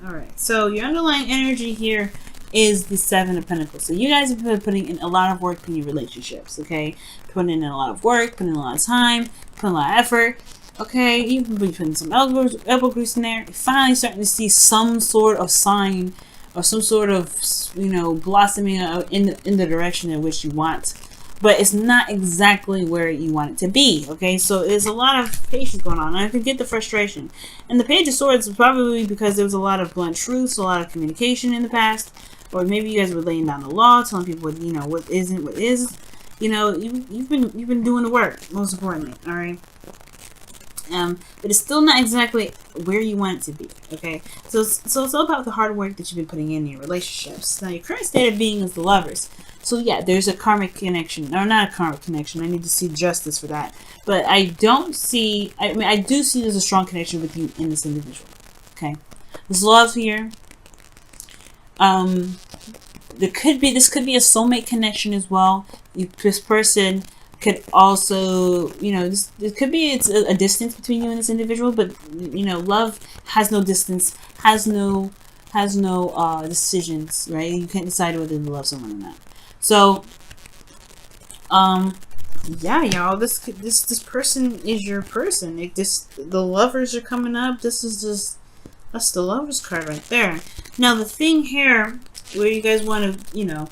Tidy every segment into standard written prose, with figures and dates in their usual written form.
All right. So your underlying energy here is the Seven of Pentacles. So you guys have been putting in a lot of work in your relationships. Okay, putting in a lot of work, putting in a lot of time, putting a lot of effort. Okay, you've been putting some elbow grease in there. You're finally starting to see some sort of sign or some sort of, blossoming in the direction in which you want. But it's not exactly where you want it to be, okay? So there's a lot of patience going on. And I can get the frustration. And the Page of Swords is probably because there was a lot of blunt truths, a lot of communication in the past. Or maybe you guys were laying down the law, telling people what isn't, what is. You've been doing the work, most importantly, all right? But it's still not exactly where you want it to be, okay? So it's all about the hard work that you've been putting in your relationships. Now, your current state of being is the Lovers. So yeah, there's a karmic connection, or not a karmic connection. I need to see justice for that. But I don't see, I do see there's a strong connection with you in this individual, okay? There's love here. This could be a soulmate connection as well. This person could also, it could be it's a distance between you and this individual, but love has no distance, has no decisions, right? You can't decide whether to love someone or not. So, yeah, y'all, this person is your person. The Lovers are coming up. That's the Lovers card right there. Now, the thing here, where you guys want to,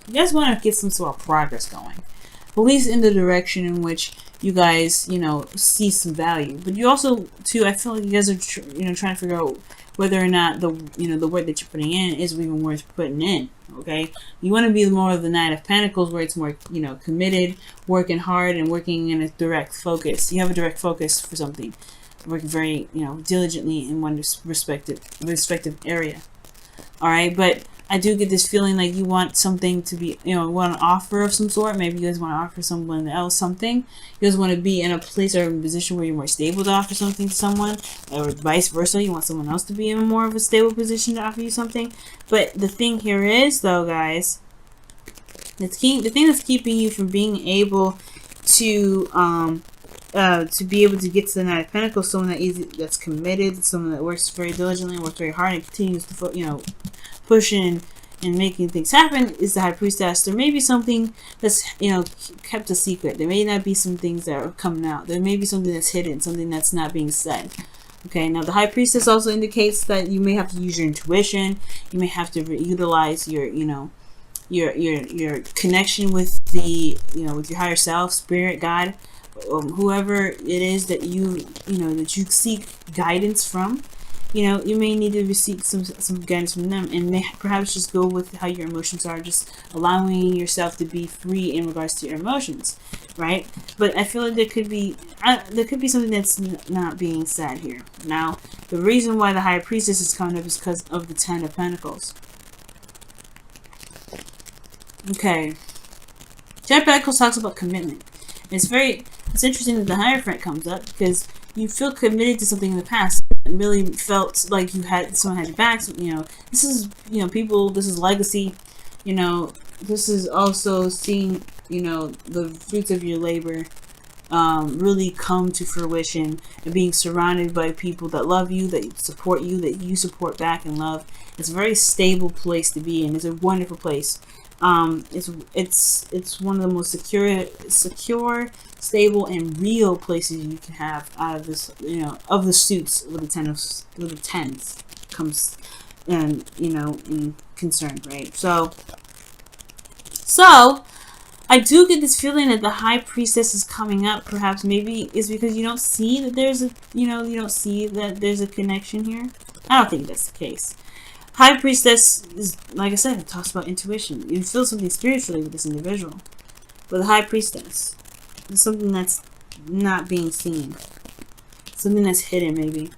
get some sort of progress going. At least in the direction in which you guys, see some value. But you also, too, I feel like you guys are, trying to figure out whether or not the work that you're putting in is even worth putting in. Okay, you want to be more of the Knight of Pentacles, where it's more, committed, working hard, and working in a direct focus. You have a direct focus for something, working very, diligently in one respective area. All right, but I do get this feeling like you want something to be, want an offer of some sort. Maybe you guys want to offer someone else something. You guys want to be in a place or a position where you're more stable to offer something to someone, or vice versa. You want someone else to be in more of a stable position to offer you something. But the thing here is, though, guys, the thing that's keeping you from being able to be able to get to the Knight of Pentacles, someone that's committed, someone that works very diligently, works very hard, and continues to, pushing and making things happen, is the High Priestess. There may be something that's, kept a secret. There may not be some things that are coming out. There may be something that's hidden, something that's not being said. Okay, now the High Priestess also indicates that you may have to use your intuition. You may have to utilize your, your connection with the, with your higher self, spirit, God, whoever it is that that you seek guidance from. You may need to seek some guidance from them, and perhaps just go with how your emotions are, just allowing yourself to be free in regards to your emotions, right? But I feel like there could be something that's not being said here. Now, the reason why the High Priestess is coming up is because of the Ten of Pentacles. Okay, Ten of Pentacles talks about commitment. It's interesting that the Hierophant comes up, because you feel committed to something in the past. It really felt like someone had your back. So, this is, people, this is legacy. This is also seeing, the fruits of your labor really come to fruition, and being surrounded by people that love you, that support you, that you support back and love. It's a very stable place to be in. It's a wonderful place. It's one of the most secure, stable, and real places you can have out of this, of the suits with the tens comes, and in concern, right? So I do get this feeling that the High Priestess is coming up. Perhaps maybe it's because you don't see that there's a connection here. I don't think that's the case. High Priestess is, like I said, it talks about intuition. You feel something spiritually with this individual. But the High Priestess is something that's not being seen. Something that's hidden, maybe.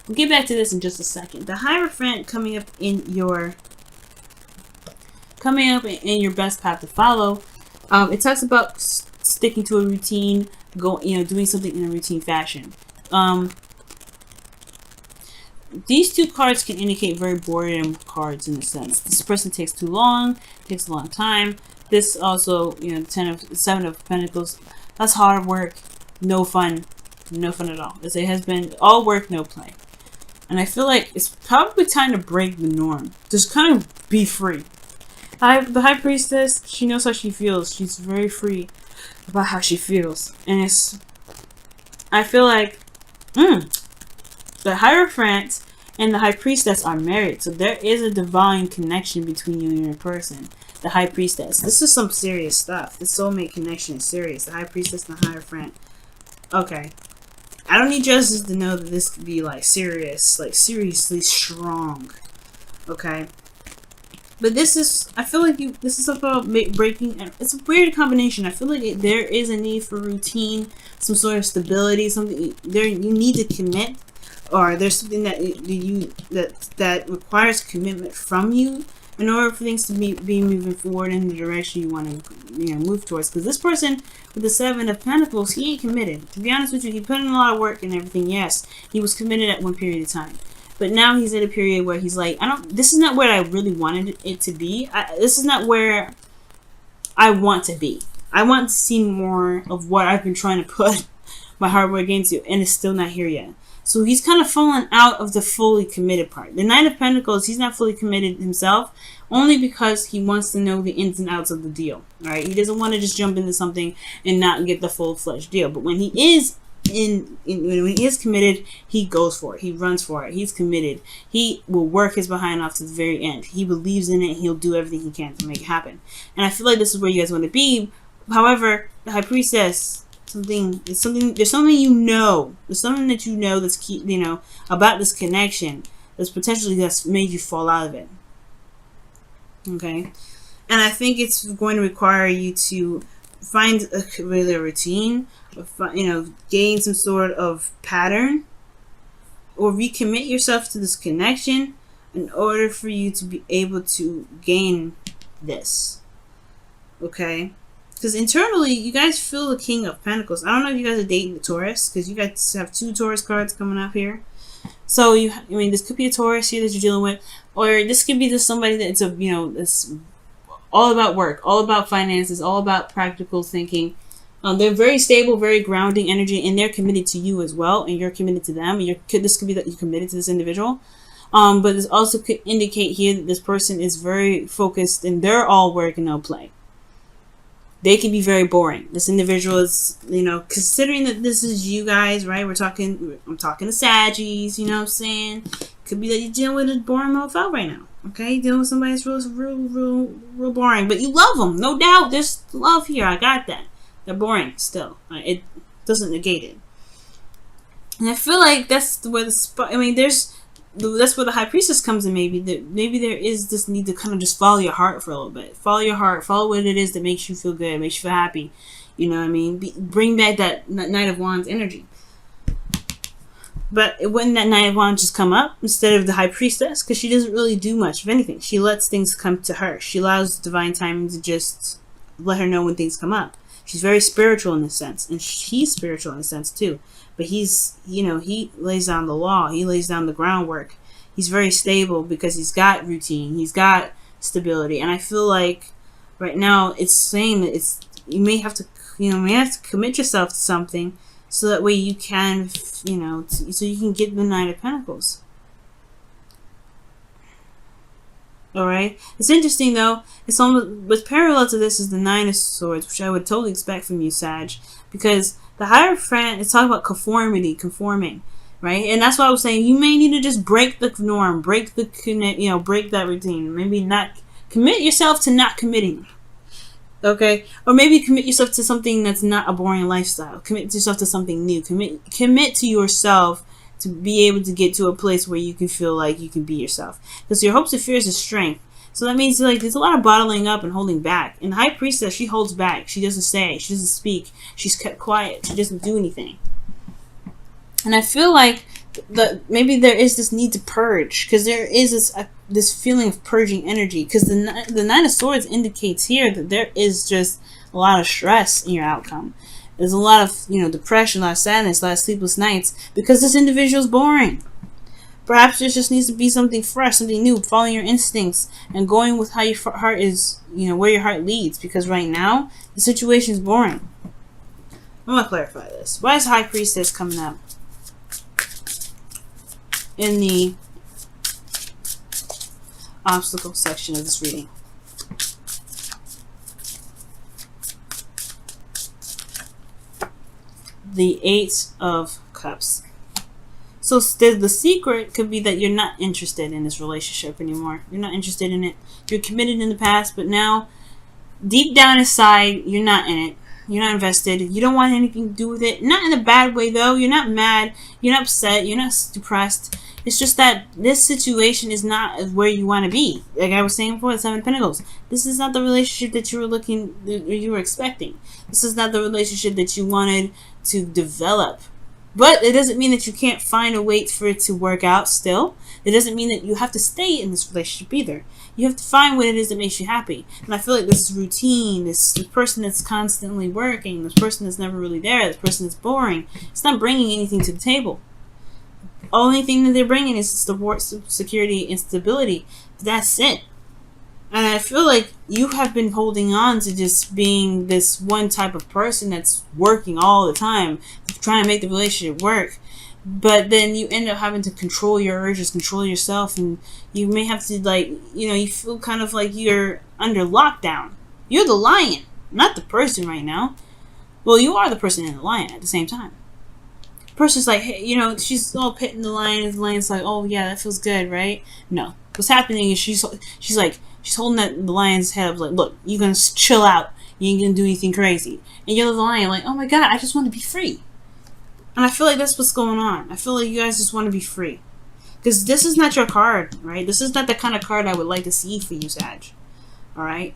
We'll get back to this in just a second. The Hierophant coming up in your best path to follow. It talks about sticking to a routine, doing something in a routine fashion. These two cards can indicate very boredom cards in a sense. This person takes too long, takes a long time. This also, Seven of Pentacles, that's hard work, no fun at all. As it has been all work, no play. And I feel like it's probably time to break the norm. Just kind of be free. The High Priestess, she knows how she feels. She's very free about how she feels. And I feel like, the Hierophant and the High Priestess are married. So there is a divine connection between you and your person. The High Priestess. This is some serious stuff. The soulmate connection is serious. The High Priestess and the Hierophant. Okay. I don't need justice to know that this could be like serious. Like seriously strong. Okay. But this is, I feel like this is about breaking, it's a weird combination. I feel like there is a need for routine, some sort of stability, something, you need to commit, or there's something that requires commitment from you in order for things to be moving forward in the direction you want to move towards. Because this person with the Seven of Pentacles, he ain't committed. To be honest with you, he put in a lot of work and everything. Yes, he was committed at one period of time. But now he's at a period where he's like, this is not where I really wanted it to be. This is not where I want to be. I want to see more of what I've been trying to put my hard work into, and it's still not here yet. So he's kind of fallen out of the fully committed part. The Knight of Pentacles, he's not fully committed himself, only because he wants to know the ins and outs of the deal. Right? He doesn't want to just jump into something and not get the full-fledged deal. But when he is when he is committed, he goes for it. He runs for it. He's committed. He will work his behind off to the very end. He believes in it. He'll do everything he can to make it happen. And I feel like this is where you guys want to be. However, the High Priestess, there's something you know. There's something that you know that's key, about this connection that's made you fall out of it. Okay, and I think it's going to require you to find a regular routine. Gain some sort of pattern, or recommit yourself to this connection in order for you to be able to gain this. Okay, because internally you guys feel the King of Pentacles. I don't know if you guys are dating the Taurus, because you guys have 2 Taurus cards coming up here. So this could be a Taurus here that you're dealing with, or this could be just somebody that's that's all about work, all about finances, all about practical thinking. They're very stable, very grounding energy, and they're committed to you as well, and you're committed to them. This could be that you're committed to this individual. But this also could indicate here that this person is very focused, and they're all work and no play. They can be very boring. This individual is, considering that this is you guys, right? I'm talking to Saggies, you know what I'm saying? Could be that you're dealing with a boring mofo right now. Okay, you're dealing with somebody that's real boring, but you love them, no doubt. There's love here. I got that. They're boring still. It doesn't negate it. And I feel like that's where that's where the High Priestess comes in. Maybe there is this need to kind of just follow your heart for a little bit. Follow your heart. Follow what it is that makes you feel good, makes you feel happy. You know what I mean? Bring back that Knight of Wands energy. But wouldn't that Knight of Wands just come up instead of the High Priestess? Because she doesn't really do much of anything. She lets things come to her. She allows divine timing to just let her know when things come up. She's very spiritual in this sense, and he's spiritual in a sense too. But he's, he lays down the law. He lays down the groundwork. He's very stable because he's got routine. He's got stability. And I feel like right now it's saying that you may have to commit yourself to something so that way you can, so you can get the Knight of Pentacles. Alright, it's interesting though. It's almost, what's parallel to this is the Nine of Swords, which I would totally expect from you, Sag, because the Hierophant is talking about conforming, right? And that's why I was saying you may need to just break the norm, break that routine. Maybe not commit yourself to not committing, okay? Or maybe commit yourself to something that's not a boring lifestyle. Commit yourself to something new. Commit to yourself to be able to get to a place where you can feel like you can be yourself. Because your hopes and fears is strength. So that means there's a lot of bottling up and holding back. And the High Priestess, she holds back. She doesn't say. She doesn't speak. She's kept quiet. She doesn't do anything. And I feel like maybe there is this need to purge. Because there is this feeling of purging energy. Because the Nine of Swords indicates here that there is just a lot of stress in your outcome. There's a lot of, depression, a lot of sadness, a lot of sleepless nights because this individual is boring. Perhaps there just needs to be something fresh, something new, following your instincts and going with how your heart is, where your heart leads. Because right now, the situation is boring. I'm going to clarify this. Why is High Priestess coming up? in the obstacle section of this reading. The Eight of Cups. So the secret could be that you're not interested in this relationship anymore. You're not interested in it. You're committed in the past, but now, deep down inside, you're not in it. You're not invested. You don't want anything to do with it. Not in a bad way, though. You're not mad. You're not upset. You're not depressed. It's just that this situation is not where you want to be. Like I was saying before, the Seven of Pentacles. This is not the relationship that you were expecting. This is not the relationship that you wanted to develop. But it doesn't mean that you can't find a way for it to work out still. It doesn't mean that you have to stay in this relationship either. You have to find what it is that makes you happy. And I feel like this routine, this person that's constantly working, this person that's never really there, this person that's boring, it's not bringing anything to the table. Only thing that they're bringing is support, security, and stability. That's it. And I feel like you have been holding on to just being this one type of person that's working all the time, trying to make the relationship work. But then you end up having to control your urges, control yourself, and you may have to, like, you feel kind of like you're under lockdown. You're the lion, not the person right now. Well, you are the person and the lion at the same time. The person's like, hey, she's all petting the lion, and the lion's like, oh yeah, that feels good, right? No. What's happening is she's holding the lion's head up, like, look, you're gonna chill out. You ain't gonna do anything crazy. And you're the lion, like, oh my god, I just want to be free. And I feel like that's what's going on. I feel like you guys just want to be free. Because this is not your card, right? This is not the kind of card I would like to see for you, Sag. Alright?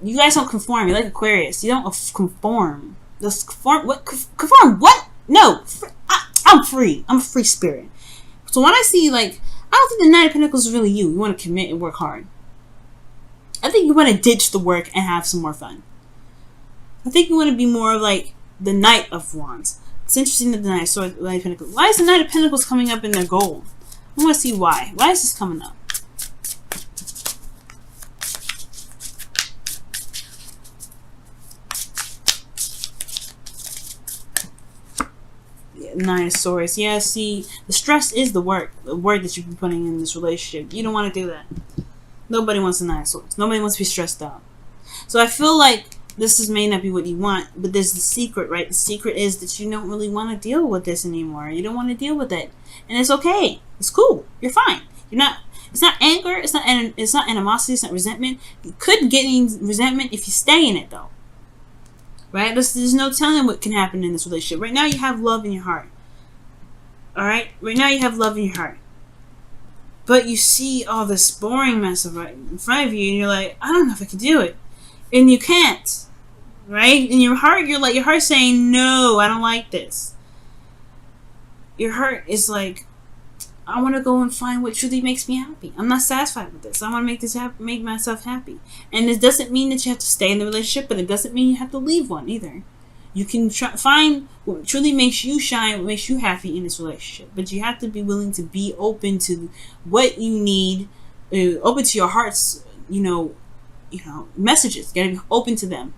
You guys don't conform. You're like Aquarius. You don't conform. Just conform. What? Conform? What? No. I'm free. I'm a free spirit. So when I see, like, I don't think the Knight of Pentacles is really you. You want to commit and work hard. I think you want to ditch the work and have some more fun. I think you want to be more of like the Knight of Wands. It's interesting that the Knight of Pentacles. Why is the Knight of Pentacles coming up in their goal? I want to see why. Why is this coming up? Nine of Swords. Yeah, see, the stress is the work that you've been putting in this relationship. You don't want to do that. Nobody wants a Nine of Swords. Nobody wants to be stressed out. So I feel like this may not be what you want, but there's the secret, right? The secret is that you don't really want to deal with this anymore. You don't want to deal with it, and it's okay. It's cool. You're fine. You're not. It's not anger. It's not animosity. It's not resentment. You could get any resentment if you stay in it, though. Right? There's no telling what can happen in this relationship. Right now, you have love in your heart. Alright? Right now, you have love in your heart. But you see all this boring mess right in front of you, and you're like, I don't know if I can do it. And you can't. Right? In your heart, your heart's saying, no, I don't like this. Your heart is like, I want to go and find what truly makes me happy. I'm not satisfied with this. I want to make myself happy. And it doesn't mean that you have to stay in the relationship, but it doesn't mean you have to leave one either. You can find what truly makes you shine, what makes you happy in this relationship. But you have to be willing to be open to what you need, open to your heart's, messages. You gotta be open to them,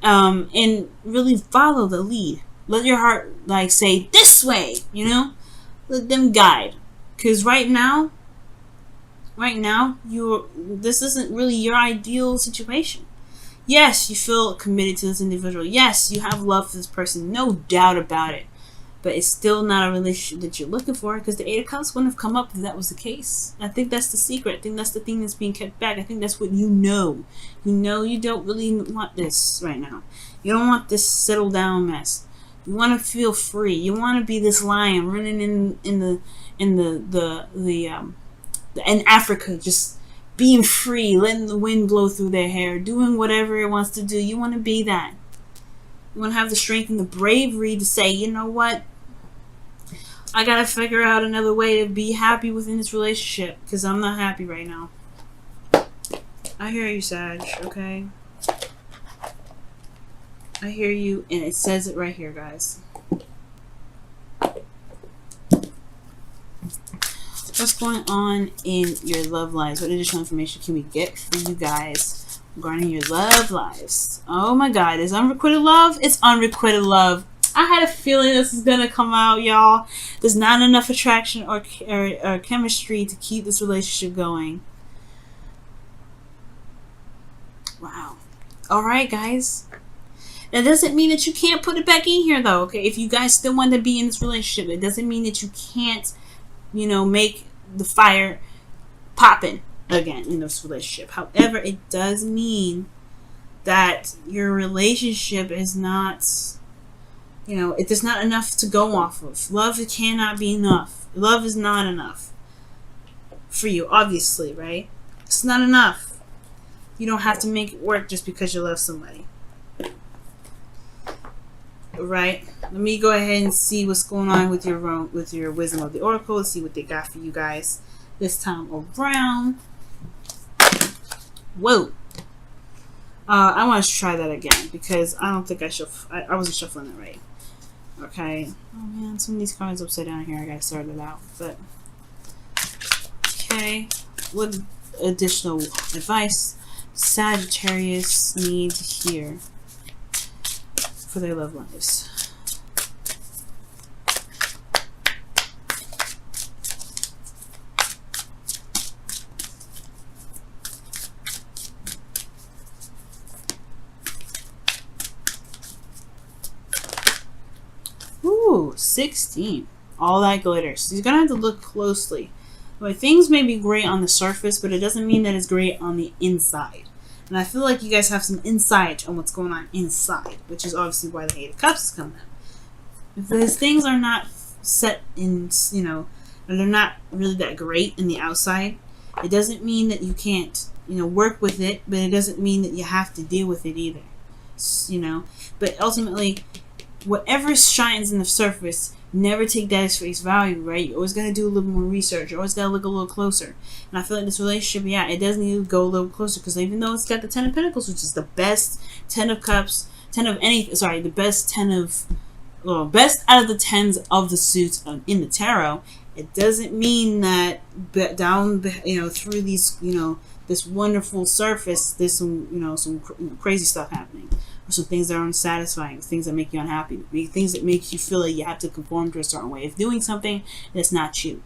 and really follow the lead. Let your heart say this way. Let them guide. Because right now, this isn't really your ideal situation. Yes, you feel committed to this individual. Yes, you have love for this person. No doubt about it. But it's still not a relationship that you're looking for, because the Eight of Cups wouldn't have come up if that was the case. I think that's the secret. I think that's the thing that's being kept back. I think that's what you know. You don't really want this right now. You don't want this settle down mess. You want to feel free. You want to be this lion running in Africa, just being free, letting the wind blow through their hair, doing whatever it wants to do. You want to be that. You want to have the strength and the bravery to say, you know what? I got to figure out another way to be happy within this relationship, because I'm not happy right now. I hear you, Sag, okay? I hear you, and it says it right here, guys. What's going on in your love lives? What additional information can we get for you guys regarding your love lives? Oh my God, is unrequited love? It's unrequited love. I had a feeling this is gonna come out, y'all. There's not enough attraction or chemistry to keep this relationship going. Wow. All right, guys. That doesn't mean that you can't put it back in here, though. Okay, if you guys still want to be in this relationship, it doesn't mean that you can't, make the fire popping again in this relationship. However, it does mean that your relationship is not, it is not enough to go off of. Love cannot be enough. Love is not enough for you, obviously, right? It's not enough. You don't have to make it work just because you love somebody. Right? Let me go ahead and see what's going on with your wisdom of the oracle. Let's see what they got for you guys this time around. Whoa. I want to try that again because I don't think I wasn't shuffling it right. Okay. Oh man, some of these cards upside down here. I gotta sort it out. But okay. What additional advice Sagittarius need to hear for their love lives? Ooh, 16. All that glitters. So you're gonna have to look closely. Well, things may be great on the surface, but it doesn't mean that it's great on the inside. And I feel like you guys have some insight on what's going on inside, which is obviously why the Eight of Cups is coming up. If those things are not set in, or they're not really that great in the outside, it doesn't mean that you can't, work with it, but it doesn't mean that you have to deal with it either. But ultimately, whatever shines in the surface, never take that as face value, right? You always got to do a little more research. You always got to look a little closer. And I feel like this relationship, it does need to go a little closer because even though it's got the 10 of Pentacles, which is the best 10 of Cups, the best out of the 10s of the suits in the tarot, it doesn't mean that down, through these, this wonderful surface, there's some crazy stuff happening. Some things that are unsatisfying, things that make you unhappy, things that make you feel like you have to conform to a certain way of doing something that's not you.